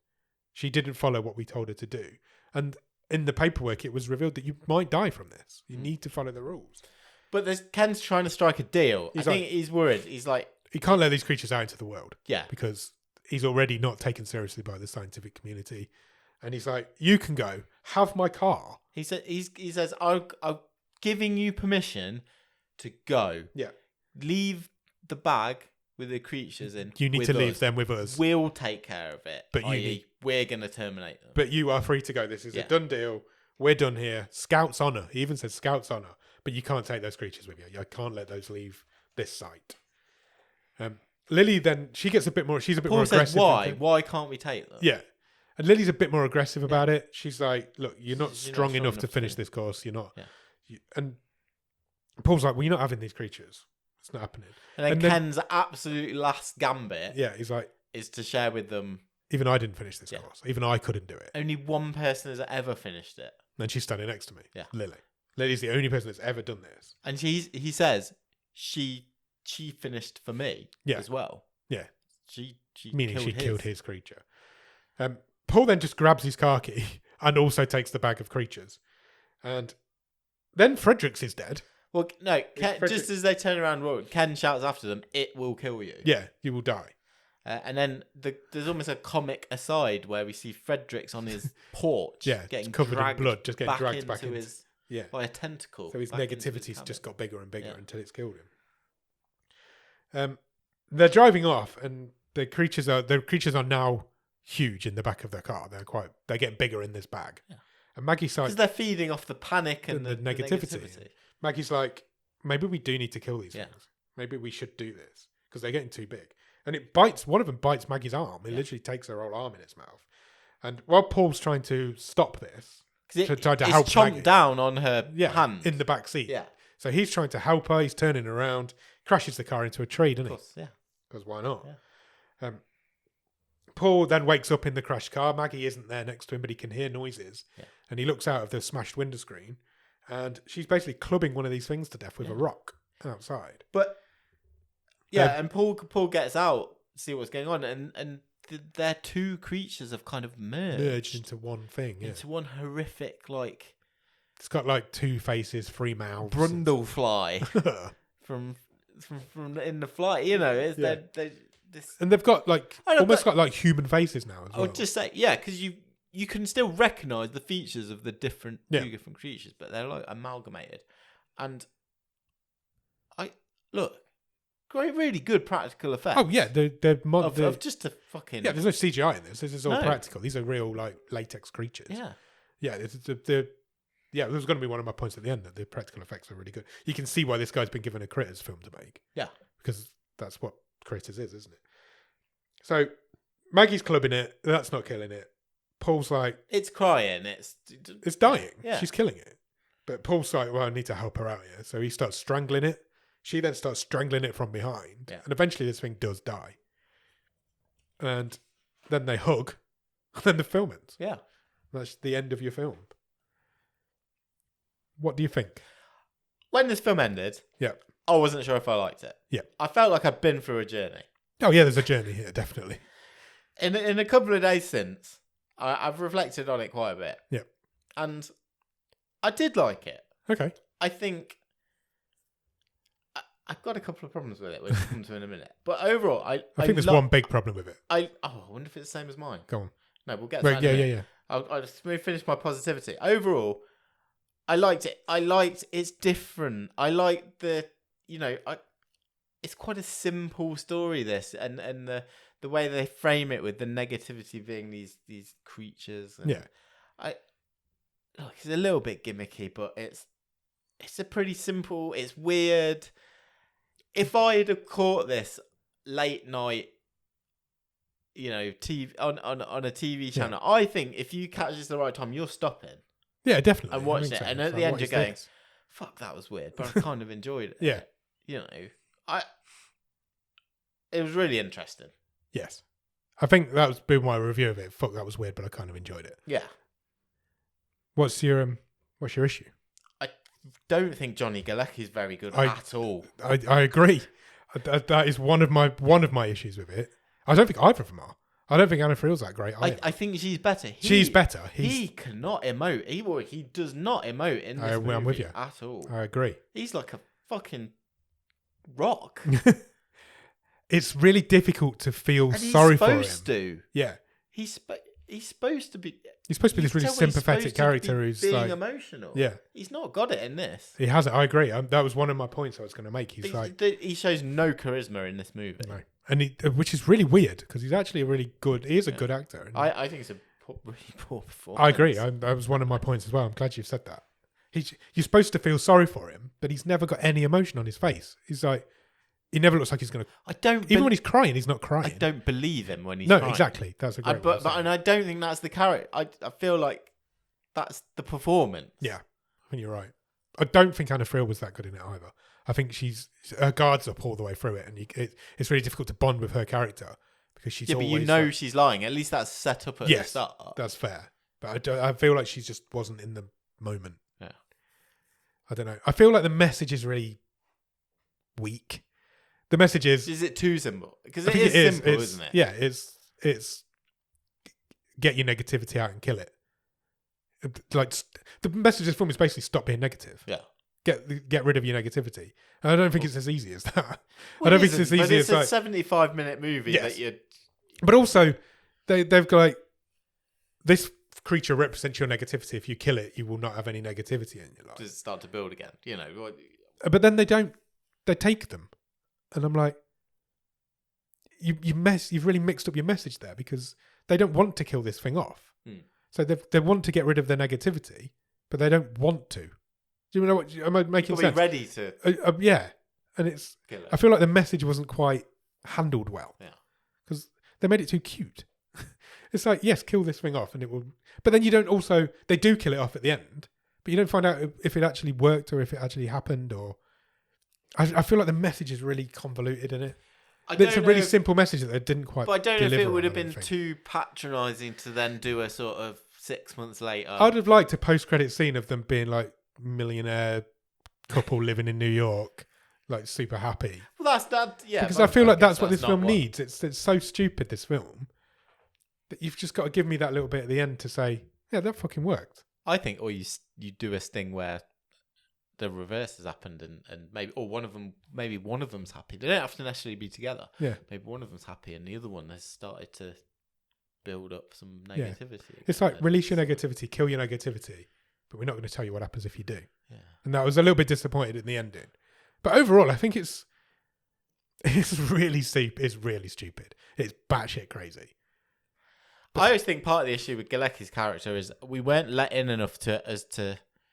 She didn't follow what we told her to do. And in the paperwork, it was revealed that you might die from this. You need to follow the rules. But Ken's trying to strike a deal. I think he's worried. He's like... He can't let these creatures out into the world. Yeah. Because he's already not taken seriously by the scientific community. And he's like, you can go. Have my car. He says, I'm giving you permission to go. Yeah. Leave the bag with the creatures in. You need to leave them with us. We'll take care of it. But we're going to terminate them. But you are free to go. This is a done deal. We're done here. Scout's honour. He even says Scout's honour. But you can't take those creatures with you. You can't let those leave this site. Lily then, she gets a bit more, she's a bit Paul more aggressive. Says, why? Why can't we take them? Yeah. And Lily's a bit more aggressive about it. She's like, look, you're not strong enough to finish this course. You're not. Yeah. And Paul's like, well, you're not having these creatures. It's not happening. And then Ken's absolute last gambit he's like, is to share with them. Even I didn't finish this course. Even I couldn't do it. Only one person has ever finished it. And she's standing next to me. Yeah. Lily. Lily's the only person that's ever done this. And he says she finished for me as well. Yeah. She meaning she killed his creature. Paul then just grabs his car key and also takes the bag of creatures. And then Fredericks is dead. Well, no, just as they turn around, Ken shouts after them, "It will kill you." Yeah, you will die. And then there's almost a comic aside where we see Fredericks on his porch, getting covered in blood, just getting back dragged back into his by a tentacle. So his negativity's just got bigger and bigger until it's killed him. They're driving off, and the creatures are now huge in the back of their car. They're getting bigger in this bag. Yeah. And Maggie's like, because they're feeding off the panic and the negativity. Maggie's like, maybe we do need to kill these things. Maybe we should do this because they're getting too big. And it bites. One of them bites Maggie's arm. It literally takes her whole arm in its mouth. And while Paul's trying to stop this, trying to help Maggie, down on her hand in the back seat. Yeah. So he's trying to help her. He's turning around, crashes the car into a tree, doesn't he? Of course, yeah. Because why not? Yeah. Paul then wakes up in the crashed car. Maggie isn't there next to him, but he can hear noises. Yeah. And he looks out of the smashed window screen, and she's basically clubbing one of these things to death with a rock outside. But and Paul gets out to see what's going on, and their two creatures have kind of merged into one thing, into one horrific, like, it's got like two faces, three mouths, Brundlefly from in the fly, you know. And they've got like almost got like human faces now as well. I would just say, because you can still recognise the features of the two different creatures, but they're like amalgamated. And really good practical effects. Oh yeah, they're of just a fucking there's no CGI in this. This is all practical. These are real like latex creatures. Yeah. There's going to be one of my points at the end that the practical effects are really good. You can see why this guy's been given a Critters film to make. Yeah, because that's what Critters is, isn't it? So Maggie's clubbing it. That's not killing it. Paul's like, it's crying. It's dying. Yeah. She's killing it. But Paul's like, well, I need to help her out here. So he starts strangling it. She then starts strangling it from behind, and eventually this thing does die. And then they hug, and then the film ends. Yeah. That's the end of your film. What do you think? When this film ended, I wasn't sure if I liked it. Yeah. I felt like I'd been through a journey. Oh, yeah, there's a journey here, definitely. In a couple of days since, I've reflected on it quite a bit. Yeah. And I did like it. Okay. I think I've got a couple of problems with it, which we'll come to in a minute. But overall, I think there's one big problem with it. I wonder if it's the same as mine. Go on. No, we'll get to that in a minute. I'll just finish my positivity. Overall, I liked it. I liked it's different. I like the, it's quite a simple story, this, and the way they frame it with the negativity being these creatures. And it's a little bit gimmicky, but it's a pretty simple. It's weird. If I had have caught this late night, TV on a TV channel, I think if you catch this at the right time, you're stopping. Yeah, definitely. And watching it, so. And at the end you're going, "Fuck, that was weird," but I kind of enjoyed it. Yeah, it was really interesting. Yes, I think that was been my review of it. Fuck, that was weird, but I kind of enjoyed it. Yeah. What's your issue? I don't think Jonny Galecki is very good at all. I agree. That is one of my issues with it. I don't think either of them are. I don't think Anna Friel's that great either. I think she's better. She's better. He cannot emote. He does not emote in this movie. I'm with you at all. I agree. He's like a fucking rock. It's really difficult to feel sorry for him. He's supposed to. Yeah. He's supposed to be. He's supposed to be this really sympathetic character who's being like emotional. Yeah. He's not got it in this. He hasn't. I agree. That was one of my points I was going to make. He shows no charisma in this movie. No. And which is really weird because he's actually he is a good actor. I think it's a really poor performance. I agree. That was one of my points as well. I'm glad you've said that. You're supposed to feel sorry for him, but he's never got any emotion on his face. He's like, he never looks like he's going to. Even when he's crying, he's not crying. I don't believe him when he's crying. No, exactly. That's a great but and I don't think that's the character. I feel like that's the performance. Yeah, I think you're right. I don't think Anna Friel was that good in it either. I think her guard's up all the way through it, and it's really difficult to bond with her character because she's always. But she's lying. At least that's set up at the start. That's fair. But I feel like she just wasn't in the moment. Yeah. I don't know. I feel like the message is really weak. The message is. Is it too simple? Because it is simple, isn't it? Yeah, it's get your negativity out and kill it. Like the message of this film is basically stop being negative. Yeah. Get rid of your negativity. And I don't think it's as easy as that. I don't think it's as easy as it's a 75-minute movie that you. But also, they've got like this creature represents your negativity. If you kill it, you will not have any negativity in your life. Does it start to build again? But then they don't. They take them, and I'm like, you've really mixed up your message there because they don't want to kill this thing off. So they want to get rid of their negativity, but they don't want to. Do you know what? Am I making sense? Be ready to. Yeah, and it's. I feel like the message wasn't quite handled well. Yeah, because they made it too cute. It's like, yes, kill this thing off, and it will. But then you don't also. They do kill it off at the end, but you don't find out if it actually worked or if it actually happened. Or I feel like the message is really convoluted in it. It's a really simple message that they didn't quite. But I don't know if it would have been too patronising to then do a sort of 6 months later. I'd have liked a post-credit scene of them being like millionaire couple living in New York, like super happy. Well, that's that. Yeah, because I feel like that's what this film needs. It's so stupid, this film, that you've just got to give me that little bit at the end to say, yeah, that fucking worked. I think, or you do a sting where the reverse has happened, and maybe one of them's happy. They don't have to necessarily be together. Yeah, maybe one of them's happy, and the other one has started to build up some negativity. Yeah. It's like release your negativity, kill your negativity, but we're not going to tell you what happens if you do. Yeah, and that was a little bit disappointed in the ending. But overall, I think it's really stupid. It's really stupid. It's batshit crazy. I always think part of the issue with Galecki's character is we weren't let in enough It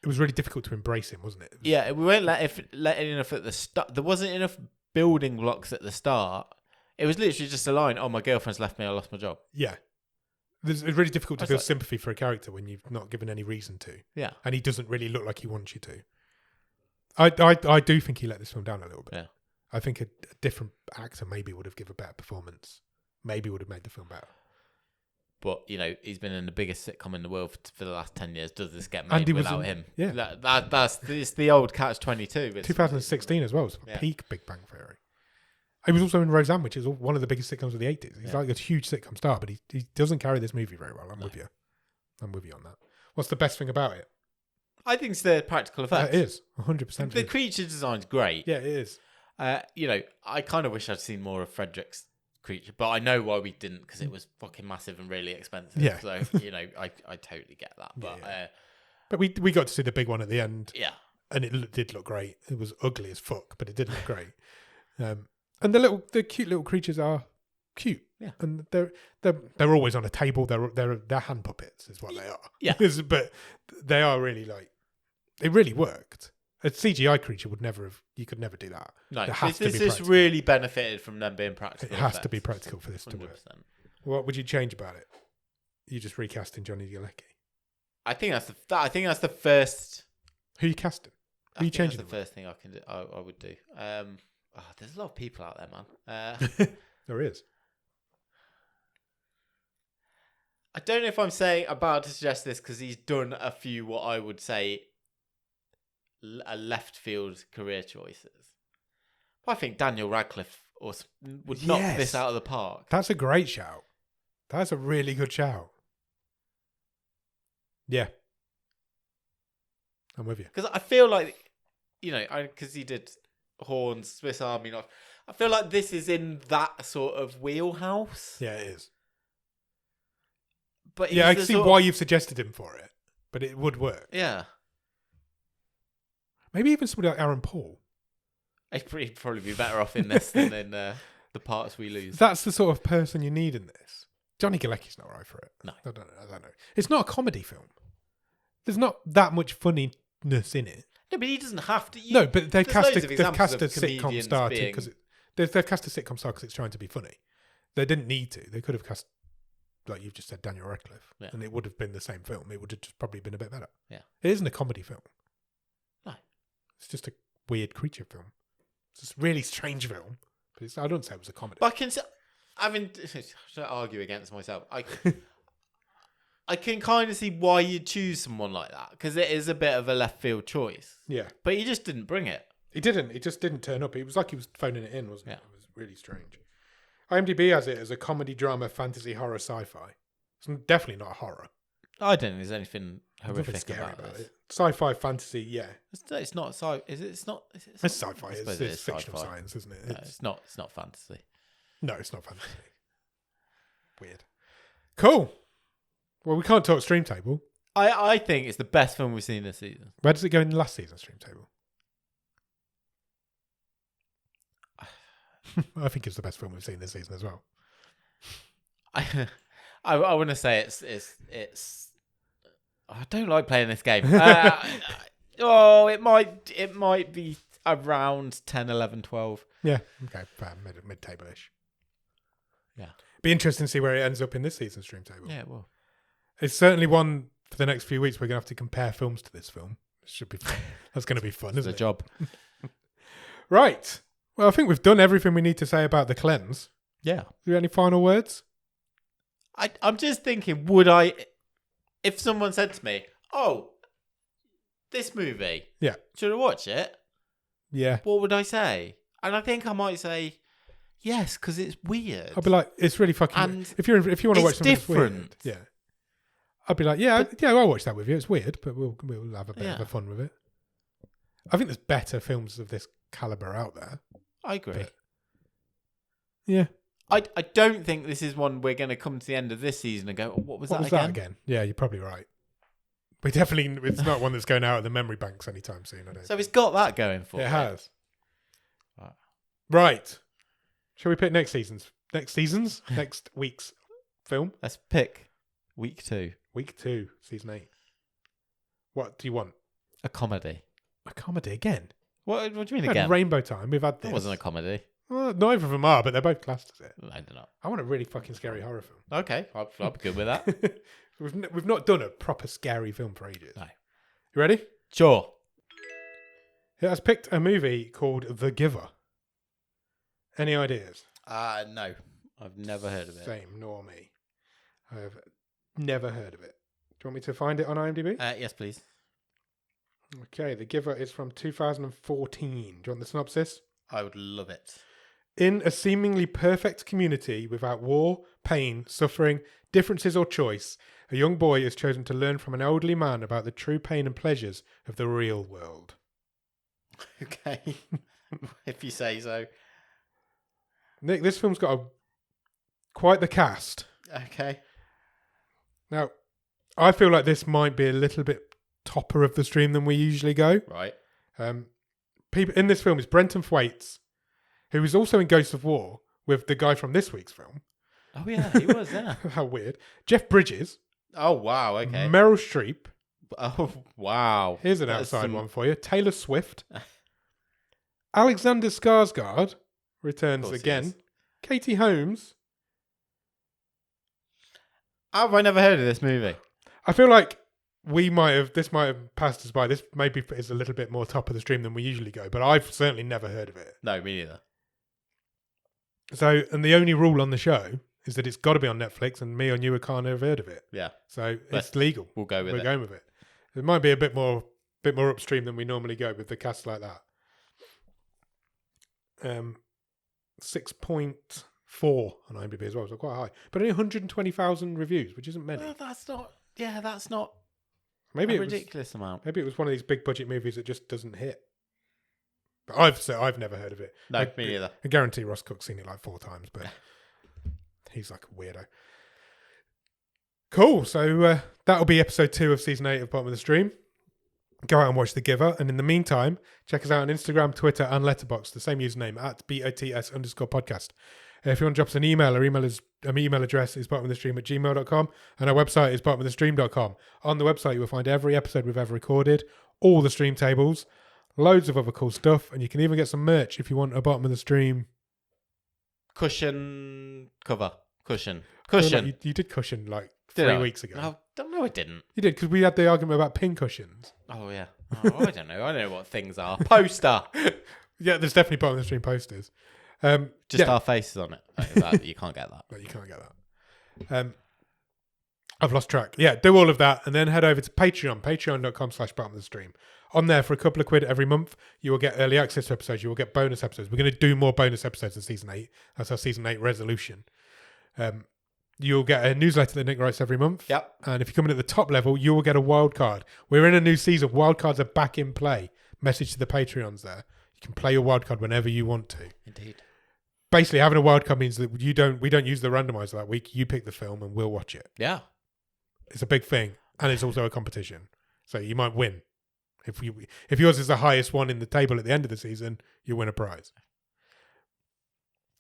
was really difficult to embrace him, wasn't it? Yeah, we weren't let in enough at the start. There wasn't enough building blocks at the start. It was literally just a line, oh, my girlfriend's left me, I lost my job. Yeah. It's really difficult to feel sympathy for a character when you've not given any reason to. Yeah. And he doesn't really look like he wants you to. I do think he let this film down a little bit. Yeah. I think a different actor maybe would have given a better performance. Maybe would have made the film better. But, he's been in the biggest sitcom in the world for the last 10 years. Does this get made without him? Yeah. It's the old catch-22. 2016 as well. It's peak Big Bang Theory. He was also in Roseanne, which is one of the biggest sitcoms of the 80s. He's like a huge sitcom star, but he doesn't carry this movie very well. I'm with you on that. What's the best thing about it? I think it's the practical effects. It is. 100%. The creature design's great. Yeah, it is. I kind of wish I'd seen more of Frederick's creature, but I know why we didn't, because it was fucking massive and really expensive. Yeah. So, I totally get that. But but we got to see the big one at the end. Yeah. And it did look great. It was ugly as fuck, but it did look great. And the cute little creatures are cute. Yeah. And they're always on a table. They're hand puppets is what they are. Yeah. But they are really it really worked. A CGI creature you could never do that. No, this really benefited from them being practical. It has to be practical for this 100%. to work. What would you change about it? You just recasting Jonny Galecki. I think that's the first. Who are you casting? Who are you changing? That's the first thing I can do. I would do. There's a lot of people out there, man. There is. I don't know if I'm about to suggest this because he's done a few what I would say left field career choices. But I think Daniel Radcliffe would knock this out of the park. That's a great shout. That's a really good shout. Yeah. I'm with you. Because I feel like, because he did Horns, Swiss Army Knife, I feel like this is in that sort of wheelhouse. Yeah, it is. But I can see why you've suggested him for it, but it would work. Yeah. Maybe even somebody like Aaron Paul. He'd probably be better off in this than in The Parts We Lose. That's the sort of person you need in this. Jonny Galecki's not right for it. No. I don't know. It's not a comedy film. There's not that much funniness in it. No, but he doesn't have to. No, but they've cast a sitcom sitcom star because they've cast a sitcom star because it's trying to be funny. They didn't need to. They could have cast, like you've just said, Daniel Radcliffe, and it would have been the same film. It would have just probably been a bit better. Yeah, it isn't a comedy film. No, it's just a weird creature film. It's a really strange film. But I don't say it was a comedy. But I should argue against myself. I can kind of see why you'd choose someone like that because it is a bit of a left field choice. Yeah, but he just didn't bring it. He didn't. He just didn't turn up. It was like he was phoning it in, wasn't it? It was really strange. IMDb has it as a comedy, drama, fantasy, horror, sci-fi. It's definitely not a horror. I don't think there's anything horrific about it. Sci-fi, fantasy, yeah. It's not sci. Is it? It's not. It's sci-fi. It's fictional science, isn't it? No, it's not. It's not fantasy. No, it's not fantasy. Weird. Cool. Well, we can't talk Stream Table. I think it's the best film we've seen this season. Where does it go in the last season's Stream Table? I think it's the best film we've seen this season as well. I want to say it's. I don't like playing this game. It might be around 10, 11, 12. Yeah. Okay. Mid-table-ish. Yeah. Be interesting to see where it ends up in this season's Stream Table. Yeah, it will. It's certainly one for the next few weeks. We're going to have to compare films to this film. It should be fun. That's going to be fun, isn't it? It's a job. Right. Well, I think we've done everything we need to say about The Cleanse. Yeah. Do you have any final words? I'm just thinking, if someone said to me, "Oh, this movie, should I watch it?" Yeah. What would I say? And I think I might say yes because it's weird. I'd be like, it's really fucking. And if you want to watch something different, that's weird, I'd be like, I'll watch that with you. It's weird, but we'll have a bit of fun with it. I think there's better films of this caliber out there. I agree. But, yeah. I don't think this is one we're going to come to the end of this season and go, what was that again? Yeah, you're probably right. But definitely, it's not one that's going out of the memory banks anytime soon. I don't. So it's got that going for it. It has. Right. Shall we pick next week's film? Let's pick week 2. Week 2, season 8. What do you want? A comedy. A comedy again? What do you mean We've again? had Rainbow Time. We've had this. It wasn't a comedy. Well, neither of them are, but they're both classed as it. I don't know. I want a really fucking scary horror film. Okay, I'll be good with that. We've not done a proper scary film for ages. No. You ready? Sure. It has picked a movie called The Giver. Any ideas? No. I've never heard of it. Same, nor me. I have never heard of it. Do you want me to find it on IMDb? Yes, please. Okay, The Giver is from 2014. Do you want the synopsis? I would love it. In a seemingly perfect community without war, pain, suffering, differences or choice, a young boy is chosen to learn from an elderly man about the true pain and pleasures of the real world. Okay. If you say so. Nick, this film's got quite the cast. Okay. Now, I feel like this might be a little bit topper of the stream than we usually go. Right. People in this film is Brenton Thwaites, who was also in Ghosts of War with the guy from this week's film. Oh, yeah, he was, yeah. How weird. Jeff Bridges. Oh, wow, okay. Meryl Streep. Oh, wow. Here's an outside one for you. Taylor Swift. Alexander Skarsgård returns again. Katie Holmes. How have I never heard of this movie? I feel like this might have passed us by. This maybe is a little bit more top of the stream than we usually go, but I've certainly never heard of it. No, me neither. So, and the only rule on the show is that it's got to be on Netflix, and me or you can't have heard of it. Yeah. So it's legal. We'll go with it. We're going with it. It might be a bit more upstream than we normally go with the cast like that. 6.4 on IMDb as well, so quite high. But only 120,000 reviews, which isn't many. Well, that's not maybe a ridiculous amount. Maybe it was one of these big budget movies that just doesn't hit. But I've never heard of it. No, me neither. I guarantee Ross Cook's seen it like 4 times, but he's like a weirdo. Cool. So that'll be episode 2 of season 8 of Bottom of the Stream. Go out and watch The Giver. And in the meantime, check us out on Instagram, Twitter, and Letterboxd, the same username, @BOTS_podcast. If you want to drop us an email, our email address is bottomofthestream@gmail.com, and our website is bottomofthestream.com. On the website, you will find every episode we've ever recorded, all the stream tables, loads of other cool stuff, and you can even get some merch if you want a Bottom of the Stream cushion cover. Cushion. You did cushion like 3 weeks ago. No, I didn't. You did, because we had the argument about pin cushions. Oh, yeah. Oh, I don't know. I don't know what things are. Poster. Yeah, there's definitely Bottom of the Stream posters. Just our faces on it. You can't get that. No, you can't get that. I've lost track. Yeah, do all of that and then head over to Patreon, patreon.com/bottom of the stream. On there for a couple of quid every month, you will get early access to episodes. You will get bonus episodes. We're going to do more bonus episodes in season 8. That's our season 8 resolution. You'll get a newsletter that Nick writes every month. Yep. And if you come in at the top level, you will get a wild card. We're in a new season. Wild cards are back in play. Message to the Patreons there. You can play your wild card whenever you want to. Indeed. Basically, having a wild card means that we don't use the randomizer that week. You pick the film and we'll watch it. Yeah. It's a big thing, and it's also a competition. So you might win. If yours is the highest one in the table at the end of the season, you win a prize.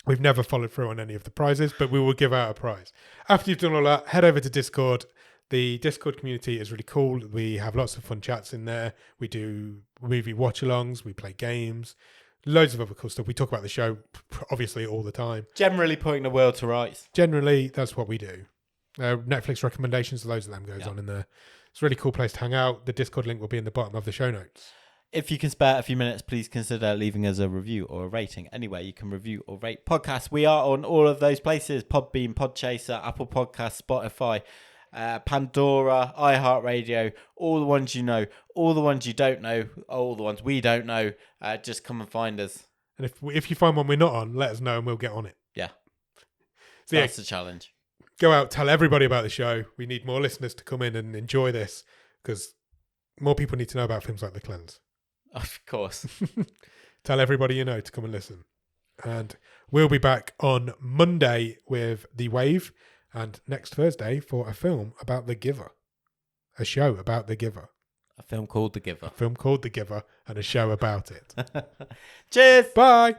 We've never followed through on any of the prizes, but we will give out a prize. After you've done all that, head over to Discord. The Discord community is really cool. We have lots of fun chats in there. We do movie watch-alongs. We play games. Loads of other cool stuff. We talk about the show, obviously, all the time. Generally putting the world to rights. Generally, that's what we do. Netflix recommendations, loads of them goes on in there. It's a really cool place to hang out. The Discord link will be in the bottom of the show notes. If you can spare a few minutes, please consider leaving us a review or a rating. Anywhere you can review or rate podcasts. We are on all of those places. Podbean, Podchaser, Apple Podcasts, Spotify, Pandora, iHeartRadio, all the ones you know, all the ones you don't know, all the ones we don't know. Just come and find us. And if you find one we're not on, let us know and we'll get on it. Yeah. So that's the challenge. Go out, tell everybody about the show. We need more listeners to come in and enjoy this because more people need to know about films like The Cleanse. Of course. Tell everybody you know to come and listen. And we'll be back on Monday with The Wave and next Thursday for a film about The Giver. A show about The Giver. A film called The Giver. A film called The Giver and a show about it. Cheers. Bye.